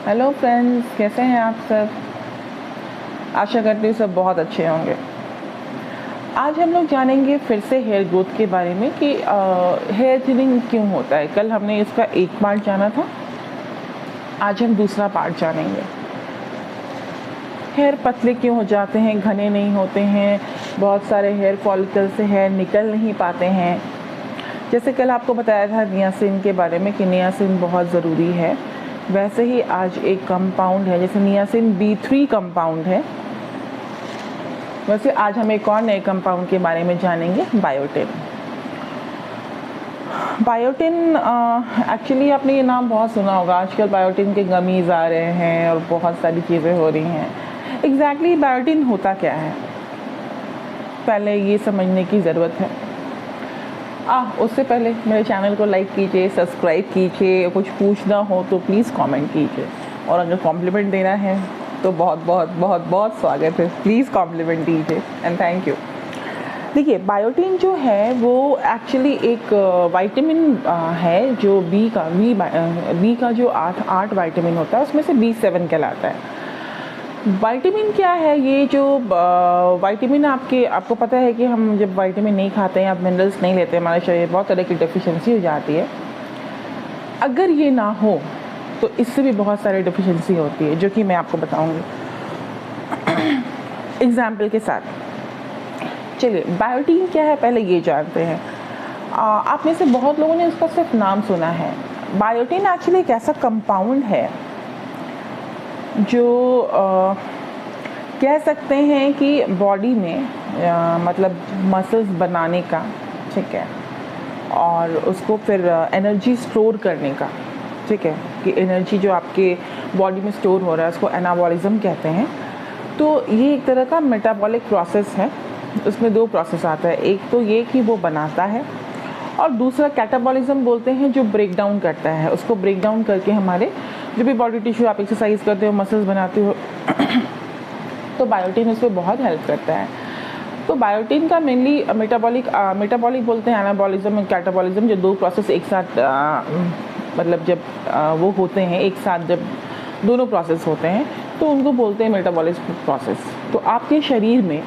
Hello friends, कैसे हैं आप सब। आशा करती हूँ सब बहुत अच्छे होंगे। आज हम लोग जानेंगे फिर से हेयर ग्रोथ के बारे में कि हेयर थिनिंग क्यों होता है। कल हमने इसका एक पार्ट जाना था, आज हम दूसरा पार्ट जानेंगे। हेयर पतले क्यों हो जाते हैं, घने नहीं होते हैं, बहुत सारे हेयर फॉलिकल से हेयर निकल नहीं पाते हैं। जैसे कल आपको बताया था नियासिन के बारे में कि नियासिन बहुत ज़रूरी है, वैसे ही आज एक कंपाउंड है, जैसे नियासिन B3 कंपाउंड है, वैसे आज हम एक और नए कंपाउंड के बारे में जानेंगे, बायोटिन। बायोटिन एक्चुअली आपने ये नाम बहुत सुना होगा। आजकल बायोटिन के गमीज़ आ रहे हैं और बहुत सारी चीज़ें हो रही हैं। एग्जैक्टली बायोटिन होता क्या है, पहले ये समझने की ज़रूरत है। उससे पहले मेरे चैनल को लाइक कीजिए, सब्सक्राइब कीजिए, कुछ पूछना हो तो प्लीज़ कमेंट कीजिए, और अगर कॉम्प्लीमेंट देना है तो बहुत बहुत बहुत बहुत स्वागत है, प्लीज़ कॉम्प्लीमेंट दीजिए एंड थैंक यू। देखिए, बायोटिन जो है वो एक्चुअली एक विटामिन है जो बी का जो आठ विटामिन होता है उसमें से B7 कहलाता है। विटामिन क्या है, ये जो विटामिन आपको पता है कि हम जब विटामिन नहीं खाते हैं, आप मिनरल्स नहीं लेते हैं, हमारे शरीर बहुत तरह की डेफिशिएंसी हो जाती है। अगर ये ना हो तो इससे भी बहुत सारी डेफिशिएंसी होती है, जो कि मैं आपको बताऊंगी एग्जाम्पल के साथ। चलिए, बायोटिन क्या है पहले ये जानते हैं। आप में से बहुत लोगों ने उसका सिर्फ नाम सुना है। बायोटिन एक्चुअली एक ऐसा कंपाउंड है जो कह सकते हैं कि बॉडी में मतलब मसल्स बनाने का, ठीक है, और उसको फिर एनर्जी स्टोर करने का, ठीक है, कि एनर्जी जो आपके बॉडी में स्टोर हो रहा है उसको एनाबॉलिज्म कहते हैं। तो ये एक तरह का मेटाबॉलिक प्रोसेस है। उसमें दो प्रोसेस आता है, एक तो ये कि वो बनाता है, और दूसरा कैटाबॉलिज्म बोलते हैं, जो ब्रेक डाउन करता है। उसको ब्रेक डाउन करके हमारे जो भी बॉडी टिश्यू आप एक्सरसाइज करते हो, मसल्स बनाते हो तो बायोटिन उसमें बहुत हेल्प करता है। तो बायोटिन का मेनली मेटाबॉलिक बोलते हैं, एनाबॉलिज्म और कैटाबॉलिज्म, जो दो प्रोसेस एक साथ मतलब जब वो होते हैं एक साथ, जब दोनों प्रोसेस होते हैं तो उनको बोलते हैं मेटाबॉलिक प्रोसेस। तो आपके शरीर में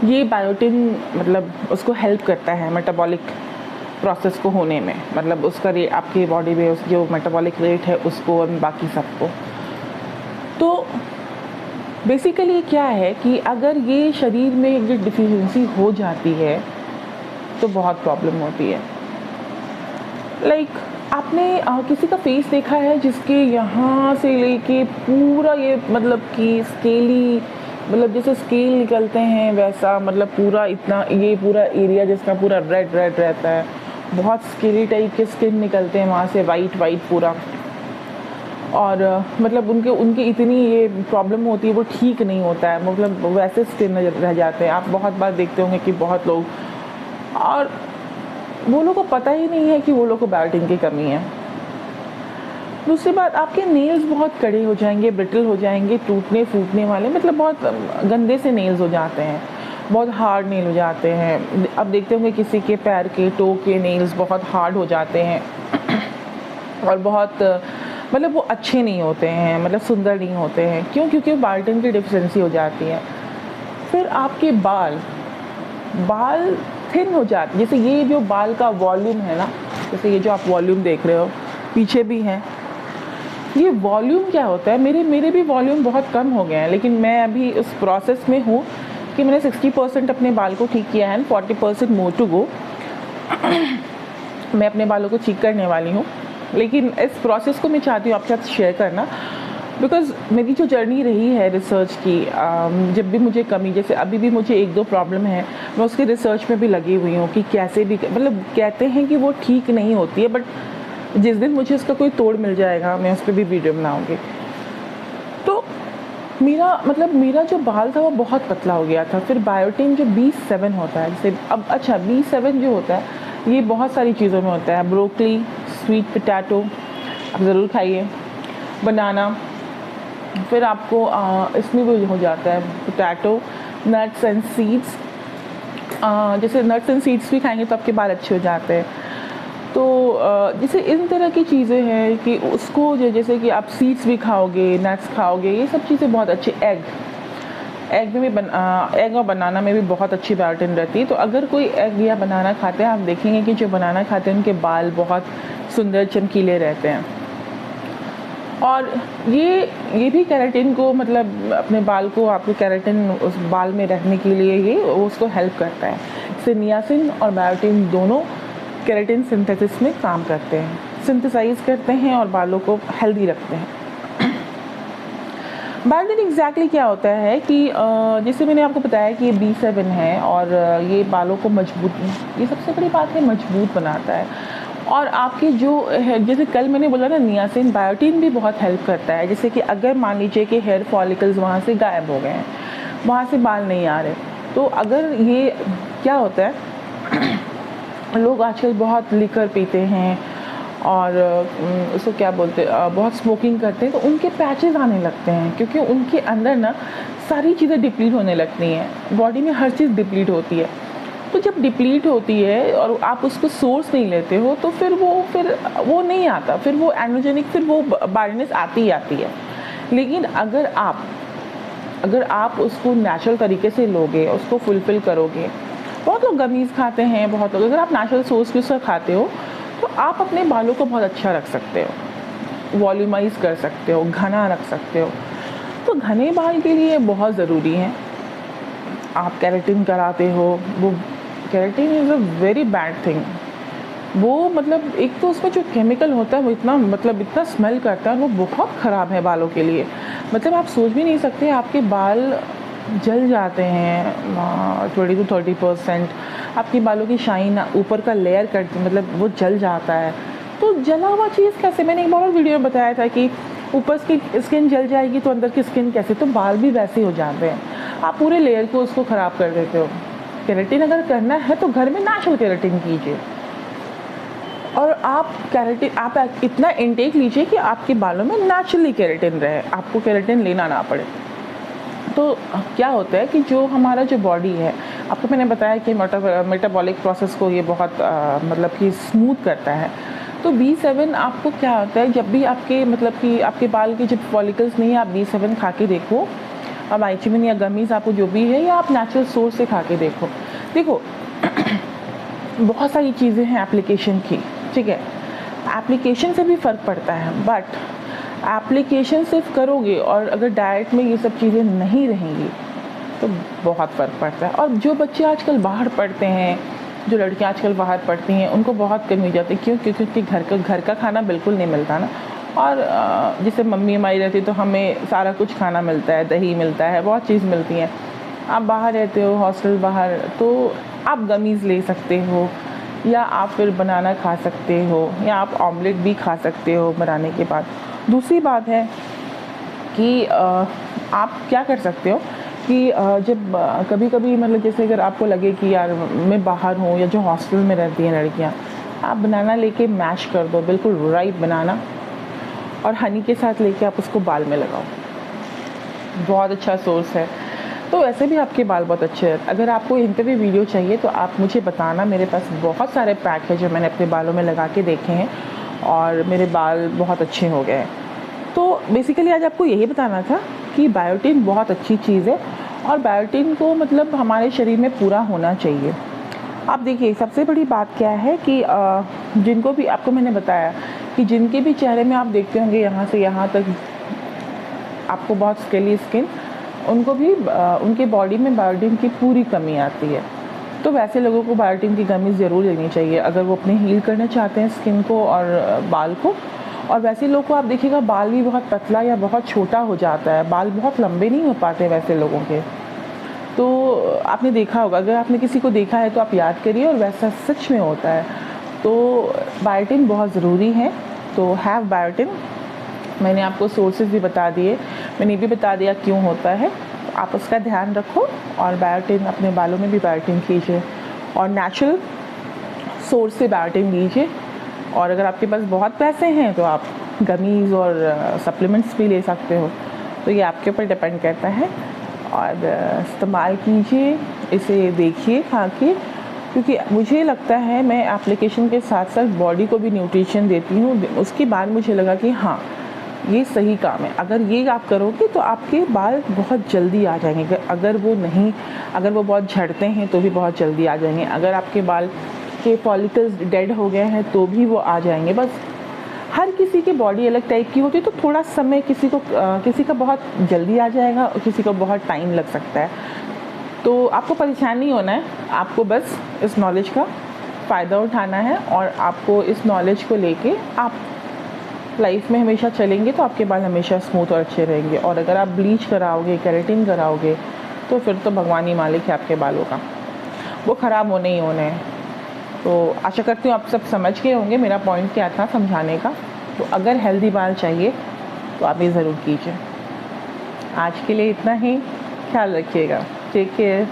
ये बायोटिन मतलब उसको हेल्प करता है मेटाबॉलिक प्रोसेस को होने में, मतलब उसका आपकी बॉडी में उस जो मेटाबॉलिक रेट है उसको और बाकी सबको। तो बेसिकली क्या है कि अगर ये शरीर में एक डिफिशिएंसी हो जाती है तो बहुत प्रॉब्लम होती है। लाइक आपने किसी का फेस देखा है जिसके यहाँ से लेके पूरा ये मतलब कि स्केली, मतलब जैसे स्केल निकलते हैं वैसा, मतलब पूरा इतना ये पूरा एरिया जिसका पूरा रेड रेड रहता है, बहुत स्केली टाइप के स्किन निकलते हैं वहाँ से, वाइट वाइट पूरा, और मतलब उनके इतनी ये प्रॉब्लम होती है, वो ठीक नहीं होता है, मतलब वैसे स्किन रह जाते हैं। आप बहुत बार देखते होंगे कि बहुत लोग, और वो लोग को पता ही नहीं है कि वो लोग को बायोटिन की कमी है। दूसरी बात, आपके नेल्स बहुत कड़े हो जाएंगे, ब्रिटल हो जाएंगे, टूटने फूटने वाले, मतलब बहुत गंदे से नेल्स हो जाते हैं, बहुत हार्ड नेल हो जाते हैं। अब देखते होंगे किसी के पैर के टो के नेल्स बहुत हार्ड हो जाते हैं और बहुत मतलब वो अच्छे नहीं होते हैं, मतलब सुंदर नहीं होते हैं। क्यों? क्योंकि बायोटिन की डिफिशिएंसी हो जाती है। फिर आपके बाल थिन हो जाते, जैसे ये जो बाल का वॉल्यूम है ना, जैसे ये जो आप वॉल्यूम देख रहे हो, पीछे भी है, ये वॉल्यूम क्या होता है। मेरे भी वॉल्यूम बहुत कम हो गए हैं, लेकिन मैं अभी उस प्रोसेस में हूँ कि मैंने 60% अपने बाल को ठीक किया है, 40% मोर टू गो। मैं अपने बालों को ठीक करने वाली हूँ, लेकिन इस प्रोसेस को मैं चाहती हूँ आपके साथ शेयर करना, बिकॉज़ मेरी जो जर्नी रही है रिसर्च की, जब भी मुझे कमी, जैसे अभी भी मुझे एक दो प्रॉब्लम है, मैं उसके रिसर्च में भी लगी हुई हूँ कि कैसे भी, मतलब कहते हैं कि वो ठीक नहीं होती है, बट जिस दिन मुझे उसका कोई तोड़ मिल जाएगा मैं उस पर भी वीडियो बनाऊँगी। तो मेरा जो बाल था वो बहुत पतला हो गया था। फिर बायोटिन जो B7 होता है, जैसे अब अच्छा B7 जो होता है ये बहुत सारी चीज़ों में होता है। ब्रोकली, स्वीट पोटैटो आप ज़रूर खाइए, बनाना, फिर आपको इसमें भी हो जाता है पोटैटो, नट्स एंड सीड्स। जैसे नट्स एंड सीड्स भी खाएंगे तो आपके बाल अच्छे हो जाते हैं। तो जैसे इन तरह की चीज़ें हैं कि उसको जैसे कि आप सीड्स भी खाओगे, नट्स खाओगे, ये सब चीज़ें बहुत अच्छी। एग में भी एग और बनाना में भी बहुत अच्छी बायोटिन रहती है। तो अगर कोई एग या बनाना खाते हैं, आप देखेंगे कि जो बनाना खाते हैं उनके बाल बहुत सुंदर चमकीले रहते हैं। और ये भी केराटिन को, मतलब अपने बाल को, आपके केराटिन उस बाल में रखने के लिए ये उसको हेल्प करता है। इससे नियासिन और बायोटिन दोनों केराटिन सिंथेसिस में काम करते हैं, सिंथेसाइज करते हैं और बालों को हेल्दी रखते हैं। बायोटिन एग्जैक्टली क्या होता है कि जैसे मैंने आपको बताया कि ये B7 है और ये बालों को मजबूत, ये सबसे बड़ी बात है, मजबूत बनाता है। और आपके जो है, जैसे कल मैंने बोला ना, नियासिन बायोटिन भी बहुत हेल्प करता है। जैसे कि अगर मान लीजिए कि हेयर फॉलिकल्स वहाँ से गायब हो गए हैं, वहाँ से बाल नहीं आ रहे, तो अगर ये क्या होता है लोग आजकल बहुत लिकर पीते हैं और उसको क्या बोलते हैं, बहुत स्मोकिंग करते हैं, तो उनके पैचेस आने लगते हैं क्योंकि उनके अंदर ना सारी चीज़ें डिप्लीट होने लगती हैं। बॉडी में हर चीज़ डिप्लीट होती है। तो जब डिप्लीट होती है और आप उसको सोर्स नहीं लेते हो तो फिर वो नहीं आता, फिर वो एनर्जेटिक, फिर वो बायोटिन आती ही आती है। लेकिन अगर आप उसको नेचुरल तरीके से लोगे, उसको फुलफ़िल करोगे, बहुत लोग गमीज़ खाते हैं, बहुत लोग, अगर आप नेचुरल सोर्स के उसका खाते हो तो आप अपने बालों को बहुत अच्छा रख सकते हो, वॉल्यूमाइज़ कर सकते हो, घना रख सकते हो। तो घने बाल के लिए बहुत ज़रूरी है आप केराटिन कराते हो। वो keratin is a very bad thing. वो मतलब एक तो उसमें जो केमिकल होता है वो इतना स्मेल करता है, वो बहुत ख़राब है बालों के लिए। मतलब आप सोच भी नहीं सकते, आपके बाल जल जाते हैं 20 to 30%। आपके बालों की शाइन, ऊपर का लेयर कट, मतलब वो जल जाता है। तो जला हुआ चीज़ कैसे, मैंने एक और वीडियो में बताया था कि ऊपर की स्किन जल जाएगी तो अंदर की स्किन कैसे, तो बाल भी वैसे हो जाते हैं। आप पूरे लेयर को उसको ख़राब कर देते हो। केराटिन अगर करना है तो घर में नेचुरल केराटिन कीजिए और आप इतना इनटेक लीजिए कि आपके बालों में नेचुरली केराटिन रहे, आपको केराटिन लेना ना पड़े। तो क्या होता है कि जो हमारा जो बॉडी है, आपको मैंने बताया कि मेटाबॉलिक प्रोसेस को ये बहुत मतलब कि स्मूथ करता है। तो B7 आपको क्या होता है, जब भी आपके बाल के जब फॉलिकल्स नहीं है, आप B7 खा के देखो, अब वाइटामिन या गमीज़ आपको जो भी है, या आप नेचुरल सोर्स से खा के देखो। बहुत सारी चीज़ें हैं एप्लीकेशन की, ठीक है, एप्लीकेशन से भी फ़र्क पड़ता है, बट एप्लीकेशन सिर्फ करोगे और अगर डाइट में ये सब चीज़ें नहीं रहेंगी तो बहुत फ़र्क पड़ता है। और जो बच्चे आजकल बाहर पढ़ते हैं, जो लड़कियां आजकल बाहर पढ़ती हैं, उनको बहुत कमी हो जाती है। क्यों? क्योंकि घर का खाना बिल्कुल नहीं मिलता ना। और जैसे मम्मी हमारी रहती तो हमें सारा कुछ खाना मिलता है, दही मिलता है, बहुत चीज़ मिलती है। आप बाहर रहते हो, हॉस्टल बाहर, तो आप गमीज़ ले सकते हो, या आप फिर बनाना खा सकते हो, या आप ऑमलेट भी खा सकते हो बनाने के बाद। दूसरी बात है कि आप क्या कर सकते हो कि जब कभी-कभी, मतलब जैसे अगर आपको लगे कि यार मैं बाहर हूँ, या जो हॉस्टल में रहती हैं लड़कियाँ, आप बनाना लेके मैश कर दो, बिल्कुल राइप बनाना, और हनी के साथ लेके आप उसको बाल में लगाओ। बहुत अच्छा सोर्स है। तो वैसे भी आपके बाल बहुत अच्छे हैं। अगर आपको इन पे भी वीडियो चाहिए तो आप मुझे बताना, मेरे पास बहुत सारे पैक है जो मैंने अपने बालों में लगा के देखे हैं और मेरे बाल बहुत अच्छे हो गए। तो बेसिकली आज आपको यही बताना था कि बायोटिन बहुत अच्छी चीज़ है, और बायोटिन को मतलब हमारे शरीर में पूरा होना चाहिए। आप देखिए, सबसे बड़ी बात क्या है कि जिनको भी, आपको मैंने बताया कि जिनके भी चेहरे में आप देखते होंगे यहाँ से यहाँ तक आपको बहुत स्केली स्किन, उनको भी उनके बॉडी में बायोटिन की पूरी कमी आती है। तो वैसे लोगों को बायोटिन की कमी ज़रूर लेनी चाहिए अगर वो अपने हील करना चाहते हैं स्किन को और बाल को। और वैसे लोग को आप देखिएगा बाल भी बहुत पतला या बहुत छोटा हो जाता है, बाल बहुत लंबे नहीं हो पाते वैसे लोगों के। तो आपने देखा होगा, अगर आपने किसी को देखा है तो आप याद करिए, और वैसा सच में होता है। तो बायोटिन बहुत ज़रूरी है, तो हैव बायोटिन। मैंने आपको सोर्सेज भी बता दिए, मैंने ये भी बता दिया क्यों होता है। आप उसका ध्यान रखो और बायोटिन, अपने बालों में भी बायोटिन कीजिए, और नेचुरल सोर्स से बायोटिन लीजिए। और अगर आपके पास बहुत पैसे हैं तो आप गमीज़ और सप्लीमेंट्स भी ले सकते हो, तो ये आपके ऊपर डिपेंड करता है। और इस्तेमाल कीजिए, इसे देखिए खा के, क्योंकि मुझे लगता है मैं एप्लीकेशन के साथ साथ बॉडी को भी न्यूट्रिशन देती हूँ। उसके बाद मुझे लगा कि हाँ, ये सही काम है। अगर ये आप करोगे तो आपके बाल बहुत जल्दी आ जाएंगे। अगर वो बहुत झड़ते हैं तो भी बहुत जल्दी आ जाएंगे। अगर आपके बाल के फॉलिकल्स डेड हो गए हैं तो भी वो आ जाएंगे। बस हर किसी की बॉडी अलग टाइप की होती है, तो थोड़ा समय किसी का बहुत जल्दी आ जाएगा और किसी को बहुत टाइम लग सकता है। तो आपको परेशान नहीं होना है, आपको बस इस नॉलेज का फ़ायदा उठाना है और आपको इस नॉलेज को लेके आप लाइफ में हमेशा चलेंगे तो आपके बाल हमेशा स्मूथ और अच्छे रहेंगे। और अगर आप ब्लीच कराओगे, केराटिन कराओगे, तो फिर तो भगवान ही मालिक है आपके बालों का, वो ख़राब होने ही होने हैं। तो आशा करती हूँ आप सब समझ गए होंगे मेरा पॉइंट क्या था समझाने का। तो अगर हेल्दी बाल चाहिए तो आप ये ज़रूर कीजिए। आज के लिए इतना ही, ख्याल रखिएगा, टेक केयर।